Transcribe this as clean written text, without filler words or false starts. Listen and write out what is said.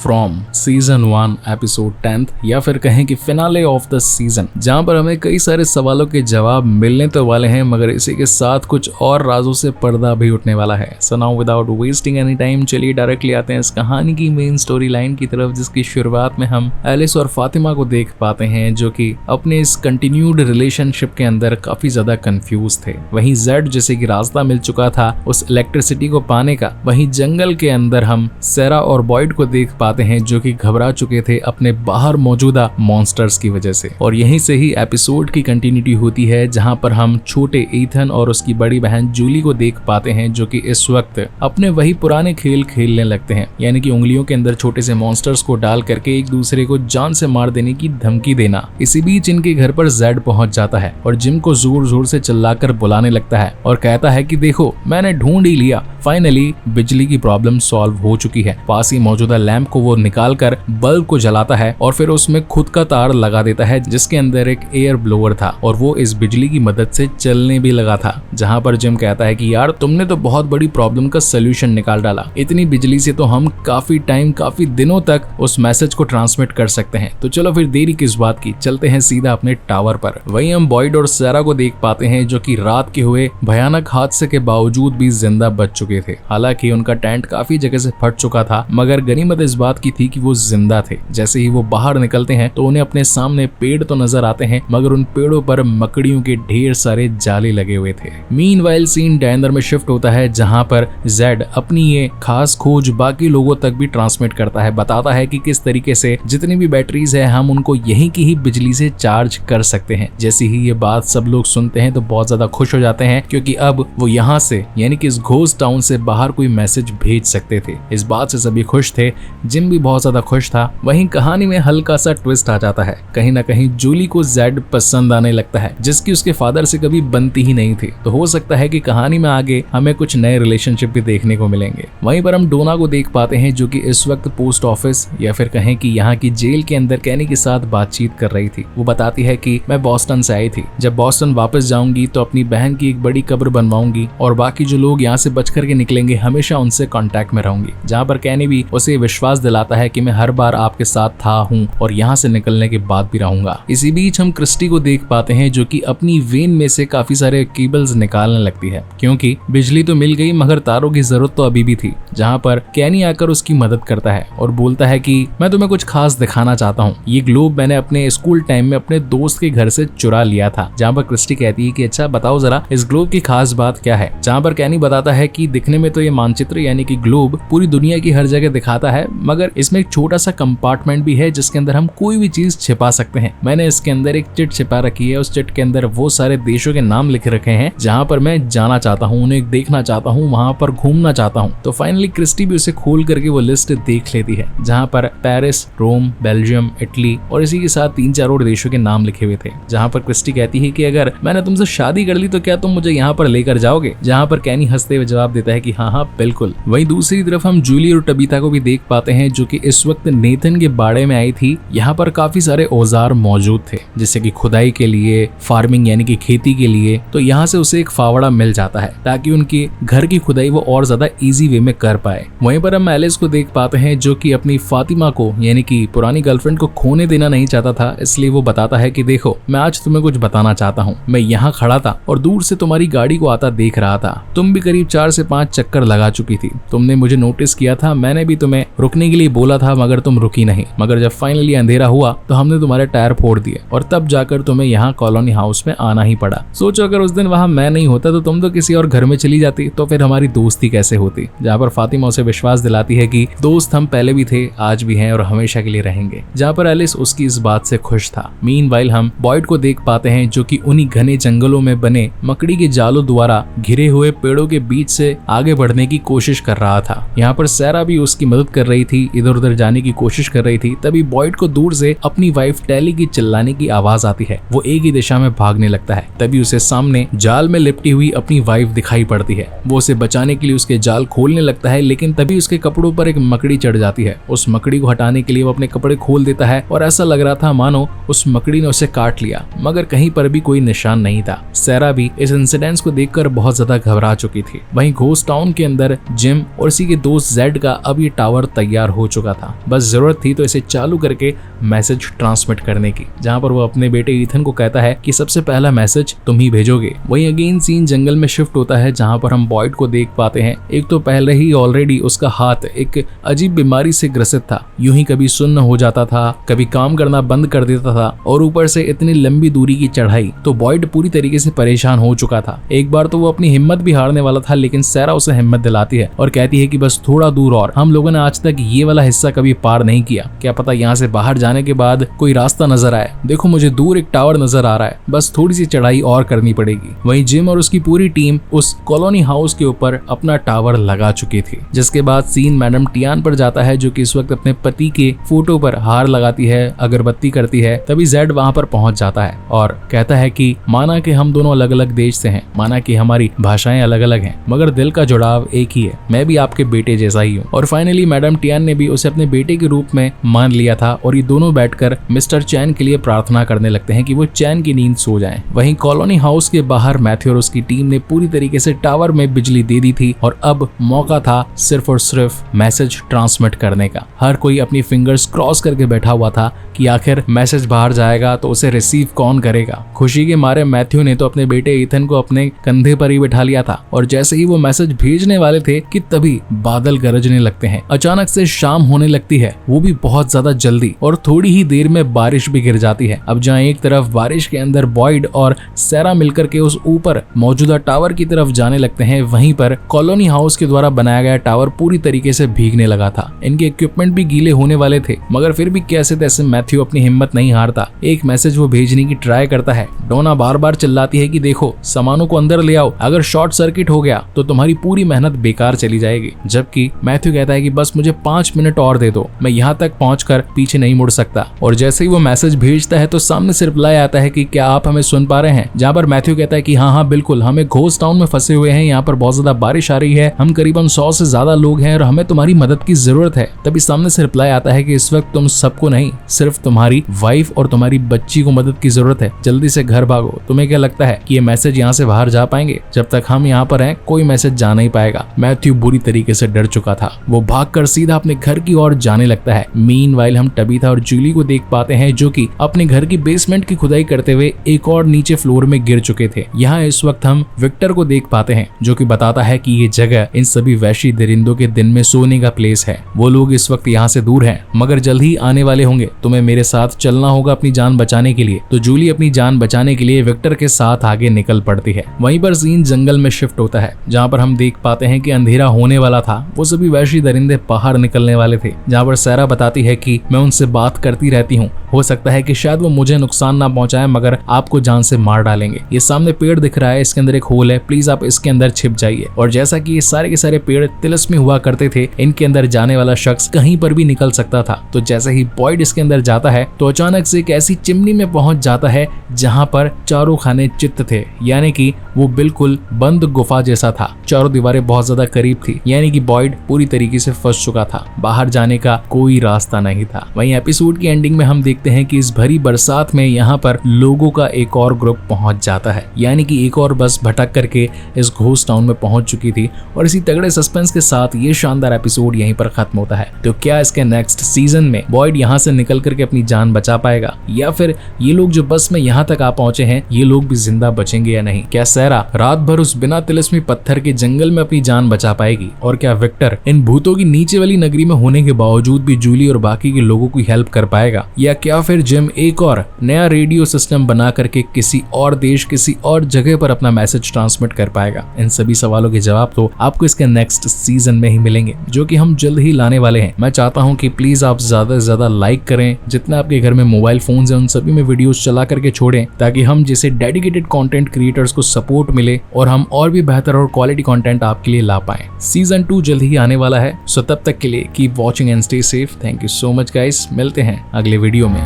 From season 1 episode 10th या फिर कहें कि फिनाले ऑफ द सीजन, जहां पर हमें कई सारे सवालों के जवाब मिलने तो वाले हैं मगर इसी के साथ कुछ और राजों से पर्दा भी उठने वाला है। So now without wasting any time चलिए डायरेक्टली आते हैं इस कहानी की मेन स्टोरी लाइन की तरफ, जिसकी शुरुआत में हम एलिस और फातिमा को देख पाते हैं जो कि अपने इस कंटिन्यूड रिलेशनशिप के अंदर काफी ज्यादा कंफ्यूज थे। वहीं जेड जैसे कि रास्ता मिल चुका था उस इलेक्ट्रिसिटी को पाने का, वहीं जंगल के अंदर हम सेरा और बॉयड को देख पाते हैं जो कि घबरा चुके थे अपने बाहर मौजूदा मॉन्स्टर्स की वजह से। और यहीं से ही एपिसोड की कंटिन्यूटी होती है जहां पर हम छोटे ईथन और उसकी बड़ी बहन जूली को देख पाते हैं जो कि इस वक्त अपने वही पुराने खेल खेलने लगते हैं, यानी कि उंगलियों के अंदर छोटे से मॉन्स्टर्स को डाल करके एक दूसरे को जान से मार देने की धमकी देना। इसी बीच इनके घर पर जेड पहुंच जाता है और जिम को जोर जोर से चिल्लाकर बुलाने लगता है और कहता है कि देखो मैंने ढूंढ ही लिया, फाइनली बिजली की प्रॉब्लम सॉल्व हो चुकी है। पास ही मौजूदा लैंप को वो निकाल कर बल्ब को जलाता है और फिर उसमें खुद का तार लगा देता है जिसके अंदर एक एयर ब्लोअर था और वो इस बिजली की मदद से चलने भी लगा था। जहां पर जिम कहता है कि यार तुमने तो बहुत बड़ी प्रॉब्लम का सोल्यूशन निकाल डाला, इतनी बिजली से तो हम काफी दिनों तक उस मैसेज को ट्रांसमिट कर सकते हैं, तो चलो फिर देरी किस बात की, चलते हैं सीधा अपने टावर पर। वहीं हम बॉयड और सेरा को देख पाते हैं जो कि रात के हुए भयानक हादसे के बावजूद भी जिंदा बच चुके थे। हालांकि उनका टेंट काफी जगह से फट चुका था मगर गनीमत इस बात की थी कि वो जिंदा थे। जैसे ही वो बाहर निकलते हैं तो उन्हें अपने सामने पेड़ तो नजर आते हैं मगर उन पेड़ों पर मकड़ियों के ढेर सारे जाले लगे हुए थे। मीनवाइल सीन डेनर में शिफ्ट होता है जहां पर जेड अपनी ये खास खोज बाकी लोगों तक भी ट्रांसमिट करता है, बताता है कि किस तरीके से जितनी भी बैटरीज है हम उनको यहीं की ही बिजली से चार्ज कर सकते हैं। जैसे ही ये बात सब लोग सुनते हैं तो बहुत ज्यादा खुश हो जाते हैं क्योंकि अब वो यहाँ से यानी कि इस घोस्ट टाउन से बाहर कोई मैसेज भेज सकते थे। इस बात से सभी खुश थे, जिम भी बहुत ज्यादा खुश था। वहीं कहानी में हल्का सा ट्विस्ट आ जाता है, कहीं ना कहीं जूली को जेड पसंद आने लगता है जिसकी उसके फादर से कभी बनती ही नहीं थी। तो हो सकता है कि कहानी में आगे हमें कुछ नए रिलेशनशिप भी देखने को मिलेंगे। वहीं पर हम डोना को देख पाते हैं जो कि इस वक्त पोस्ट ऑफिस या फिर कहें कि यहाँ की जेल के अंदर कैनी के साथ बातचीत कर रही थी। वो बताती है कि मैं बॉस्टन से आई थी, जब बॉस्टन वापस जाऊंगी तो अपनी बहन की एक बड़ी कब्र बनवाऊंगी और बाकी जो लोग यहाँ से बच करके निकलेंगे हमेशा उनसे कांटेक्ट में रहूंगी। जहाँ पर कैनी भी उसे विश्वास दिलाता है कि मैं हर बार आपके साथ था हूँ और यहाँ से निकलने के बाद भी रहूंगा। इसी बीच हम क्रिस्टी को देख पाते हैं जो कि अपनी वेन में से काफी सारे केबल्स निकालने लगती है क्योंकि बिजली तो मिल गई मगर तारों की जरूरत तो अभी भी थी। जहाँ पर कैनी आकर उसकी मदद करता है और बोलता है कि मैं तुम्हें कुछ खास दिखाना चाहता हूँ, ये ग्लोब मैंने अपने स्कूल टाइम में अपने दोस्त के घर से चुरा लिया था। जहाँ पर क्रिस्टी कहती है कि अच्छा बताओ जरा इस ग्लोब की खास बात क्या है। जहाँ पर कैनी बताता है कि दिखने में तो ये मानचित्र यानी कि ग्लोब पूरी दुनिया की हर जगह दिखाता है मगर इसमें एक छोटा सा कंपार्टमेंट भी है जिसके अंदर हम कोई भी चीज छिपा सकते हैं। मैंने इसके अंदर एक चिट छिपा रखी है, उस चिट के अंदर वो सारे देशों के नाम लिखे रखे हैं जहाँ पर मैं जाना चाहता हूँ, उन्हें देखना चाहता हूँ, वहां पर घूमना चाहता हूँ। तो फाइनली क्रिस्टी भी उसे खोल करके वो लिस्ट देख लेती है जहाँ पर पेरिस, रोम, बेल्जियम, इटली और इसी के साथ 3-4 और देशों के नाम लिखे हुए थे। जहाँ पर क्रिस्टी कहती है कि अगर मैंने तुमसे शादी कर ली तो क्या तुम मुझे यहाँ पर लेकर जाओगे। जहाँ पर कैनी हंसते हुए जवाब देता है कि हाँ बिल्कुल। वहीं दूसरी तरफ हम जूली और टबीता को भी देख पाते हैं जो कि इस वक्त नेथन के बाड़े में आई थी। यहाँ पर काफी सारे औजार मौजूद थे जैसे कि खुदाई के लिए, फार्मिंग यानी कि खेती के लिए। तो यहाँ से उसे एक फावड़ा मिल जाता है ताकि उनकी घर की खुदाई वो और ज्यादा इजी वे में कर पाए। वहीं पर हम एलिस को देख पाते हैं जो कि अपनी फातिमा को यानी कि पुरानी गर्लफ्रेंड को खोने देना नहीं चाहता था, इसलिए वो बताता है कि देखो मैं आज तुम्हें कुछ बताना चाहता हूँ। मैं यहाँ खड़ा था और दूर से तुम्हारी गाड़ी को आता देख रहा था। तुम भी करीब 4 से 5 चक्कर लगा चुकी थी। तुमने मुझे नोटिस किया था, मैंने भी तुम्हें रुकने के लिए बोला था मगर तुम रुकी नहीं। मगर जब फाइनली अंधेरा हुआ तो हमने तुम्हारे टायर फोड़ दिए और तब जाकर तुम्हें यहाँ कॉलोनी हाउस में आना ही पड़ा। सोचो अगर उस दिन वहाँ मैं नहीं होता तो तुम तो किसी और घर में चली जाती, तो फिर हमारी दोस्ती कैसे होती। जहाँ पर फातिमा उसे विश्वास दिलाती है कि दोस्त हम पहले भी थे, आज भी हैं और हमेशा के लिए रहेंगे। जहाँ पर एलिस उसकी इस बात से खुश था। मीनवाइल हम बॉयड को देख पाते हैं जो कि उन्हीं घने जंगलों में बने मकड़ी के जालों द्वारा घिरे हुए पेड़ों के बीच से आगे बढ़ने की कोशिश कर रहा था। यहाँ पर सेरा भी उसकी मदद कर रही थी, इधर उधर जाने की कोशिश कर रही थी। तभी बॉयड को दूर से अपनी वाइफ टेली की चिल्लाने की आवाज आती है। वो एक ही दिशा में भागने लगता है। तभी उसे सामने जाल में लिपटी हुई अपनी वाइफ दिखाई पड़ती है। वो उसे बचाने के लिए उसके जाल खोलने लगता है लेकिन तभी उसके कपड़ों पर एक मकड़ी चढ़ जाती है। उस मकड़ी को हटाने के लिए वो अपने कपड़े खोल देता है और ऐसा लग रहा था मानो उस मकड़ी ने उसे काट लिया मगर कहीं पर भी कोई निशान नहीं था। सेरा भी इस इंसिडेंट को देखकर बहुत ज्यादा घबरा चुकी थी। वहीं घोस्ट टाउन के अंदर जिम और इसी के दोस्त जेड का अब ये टावर तैयार हो चुका था, बस जरूरत थी तो इसे चालू करके मैसेज ट्रांसमिट करने की, जहां पर वो अपने बेटे ईथन को कहता है कि सबसे पहला मैसेज तुम ही भेजोगे। वहीं अगेन सीन जंगल में शिफ्ट होता है, जहां पर हम बॉयड को देख पाते हैं। एक तो पहले ही ऑलरेडी उसका हाथ एक अजीब बीमारी से ग्रसित था, यूं ही कभी सुन्न हो जाता था, कभी काम करना बंद कर देता था, और ऊपर से इतनी लंबी दूरी की चढ़ाई, तो बॉयड पूरी तरीके से परेशान हो चुका था। एक बार तो वो अपनी हिम्मत भी हारने वाला था, लेकिन सैरा उसे हिम्मत दिलाती है और कहती है कि बस थोड़ा दूर और, हम लोगों ने आज तक ये वाला हिस्सा कभी पार नहीं किया, क्या पता यहाँ से बाहर जाने के बाद कोई रास्ता नजर आए। देखो मुझे दूर एक टावर नजर आ रहा है, बस थोड़ी सी चढ़ाई और करनी पड़ेगी। वहीं जिम और उसकी पूरी टीम उस कॉलोनी हाउस के ऊपर अपना टावर लगा चुकी थी। जिसके बाद सीन मैडम टियान पर जाता है, जो कि इस वक्त अपने पति के फोटो पर हार लगाती है, अगरबत्ती करती है। तभी जेड वहां पर पहुंच जाता है और कहता है कि माना कि हम दोनों अलग अलग देश से हैं, माना कि हमारी भाषाएं अलग अलग हैं, मगर दिल का जुड़ाव एक ही है, मैं भी आपके बेटे जैसा ही हूँ। और फाइनली मैडम टियान ने भी उसे अपने बेटे के रूप में मान लिया था, और ये दोनों बैठकर मिस्टर चैन के लिए प्रार्थना करने लगते हैं कि वो चैन की नींद सो जाएं। वहीं कॉलोनी हाउस के बाहर मैथ्यू और उसकी टीम ने पूरी तरीके से टावर में बिजली दे दी थी, और अब मौका था सिर्फ और सिर्फ मैसेज ट्रांसमिट करने का। हर कोई अपनी फिंगर्स क्रॉस करके बैठा हुआ था कि आखिर मैसेज बाहर जाएगा तो उसे रिसीव कौन करेगा। खुशी के मारे मैथ्यू ने तो अपने बेटे ईथन को अपने कंधे पर ही बिठा लिया था, और जैसे ही वो मैसेज भेजने वाले थे कि तभी बादल गरजने लगते हैं। अचानक से शाम होने लगती है, वो भी बहुत ज्यादा जल्दी, और थोड़ी ही देर में बारिश भी गिर जाती है। अब जहाँ एक तरफ बारिश के अंदर बॉयड और सैरा मिलकर के उस ऊपर मौजूदा टावर की तरफ जाने लगते हैं, वहीं पर कॉलोनी हाउस के द्वारा बनाया गया टावर पूरी तरीके से भीगने लगा था। इनके इक्विपमेंट भी गीले होने वाले थे, मगर फिर भी कैसे तैसे मैथ्यू अपनी हिम्मत नहीं हारता। एक मैसेज वो भेजने की ट्राई करता है। डोना बार बार चिल्लाती है कि देखो सामानों को अंदर ले आओ, अगर शॉर्ट सर्किट हो गया तो तुम्हारी पूरी मेहनत बेकार चली जाएगी। जबकि मैथ्यू कहता है कि बस मुझे 5 मिनट और दे दो, मैं यहाँ तक पहुंचकर पीछे नहीं मुड़ सकता। और जैसे ही वो मैसेज भेजता है तो सामने से रिप्लाई आता है कि क्या आप हमें सुन पा रहे हैं, जहाँ पर मैथ्यू कहता है कि हाँ बिल्कुल, हम एक घोस्ट टाउन में फंसे हुए हैं, यहाँ पर बहुत ज्यादा बारिश आ रही है, हम करीबन 100 से ज्यादा लोग हैं और हमें तुम्हारी मदद की जरूरत है। तभी सामने से रिप्लाई आता है कि इस वक्त तुम सबको नहीं, सिर्फ तुम्हारी वाइफ और तुम्हारी बच्ची को मदद की जरूरत है, जल्दी से घर भागो। तुम्हें क्या लगता है कि ये मैसेज यहाँ से बाहर जा पाएंगे? जब तक हम यहाँ पर हैं कोई मैसेज जा नहीं पाएगा। मैथ्यू बुरी तरीके से डर चुका था, वो भागकर सीधा अपने घर की ओर जाने लगता है। मीनवाइल हम टबीथा और जूली को देख पाते हैं, जो कि अपने घर की बेसमेंट की खुदाई करते हुए एक और नीचे फ्लोर में गिर चुके थे। यहाँ इस वक्त हम विक्टर को देख पाते हैं, जो कि बताता है कि ये जगह इन सभी वैशी दरिंदों के दिन में सोने का प्लेस है। वो लोग इस वक्त यहाँ से दूर हैं, मगर जल्द ही आने वाले होंगे, तुम्हें मेरे साथ चलना होगा अपनी जान बचाने के लिए। तो जूली अपनी जान बचाने के लिए विक्टर के साथ आगे निकल पड़ती है। वहीं पर सीन जंगल में शिफ्ट होता है, जहाँ पर हम देख पाते हैं कि अंधेरा होने वाला था, वो सभी वैशी दरिंदे बाहर निकलने वाले थे। जहाँ पर सैरा बताती है कि मैं उनसे बात करती रहती हूँ, हो सकता है कि शायद वो मुझे नुकसान ना पहुंचाए, मगर आपको जान से मार डालेंगे। ये सामने पेड़ दिख रहा है, इसके अंदर एक होल है, प्लीज आप इसके अंदर छिप जाइए। और जैसा कि ये सारे के सारे पेड़ तिलस्मी हुआ करते थे, इनके अंदर जाने वाला शख्स कहीं पर भी निकल सकता था। तो जैसे ही बॉयड इसके अंदर जाता है तो अचानक से एक ऐसी चिमनी में पहुंच जाता है जहां पर चारों खाने चित्त थे, यानी कि वो बिल्कुल बंद गुफा जैसा था। चारों दीवारें बहुत ज्यादा करीब थी, यानी कि बॉयड पूरी तरीके से फंस चुका था, बाहर जाने का कोई रास्ता नहीं था। वहीं एपिसोड की एंडिंग में हम देखते हैं कि इस भरी बरसात में यहाँ पर लोगों का एक और ग्रुप पहुंच जाता है, यानी कि एक और बस भटक करके इस घोस्ट टाउन में पहुंच चुकी थी। और इसी तगड़े सस्पेंस के साथ ये शानदार एपिसोड यहीं पर खत्म होता है। तो क्या इसके नेक्स्ट सीजन में बॉयड यहाँ से निकल करके अपनी जान बचा पाएगा, या फिर ये लोग जो बस में यहाँ तक आ पहुंचे हैं ये लोग भी जिंदा बचेंगे या नहीं? क्या सैरा रात भर उस बिना तिलस्मी पत्थर के जंगल में अपनी जान बचा पाएगी? और क्या विक्टर इन भूतों की नीचे वाली नगरी में होने के बावजूद भी जूली और बाकी के लोगों की हेल्प कर पाएगा? या क्या फिर जिम एक और नया रेडियो सिस्टम बना करके किसी और देश, किसी और जगह पर अपना मैसेज ट्रांसमिट कर पाएगा? इन सभी सवालों के जवाब तो आपको इसके नेक्स्ट सीजन में ही मिलेंगे, जो कि हम जल्द ही लाने वाले हैं। मैं चाहता हूं कि प्लीज आप ज्यादा से ज्यादा लाइक करें, जितना आपके घर में मोबाइल फोन्स हैं उन सभी में वीडियोस चला करके छोड़ें, ताकि हम जैसे डेडिकेटेड कंटेंट क्रिएटर्स को सपोर्ट मिले और हम और भी बेहतर और क्वालिटी कंटेंट आपके लिए ला पाएं। सीजन 2 जल्द ही आने वाला है, सो तब तक के लिए keep watching and stay safe. Thank you so much guys, मिलते हैं अगले वीडियो में।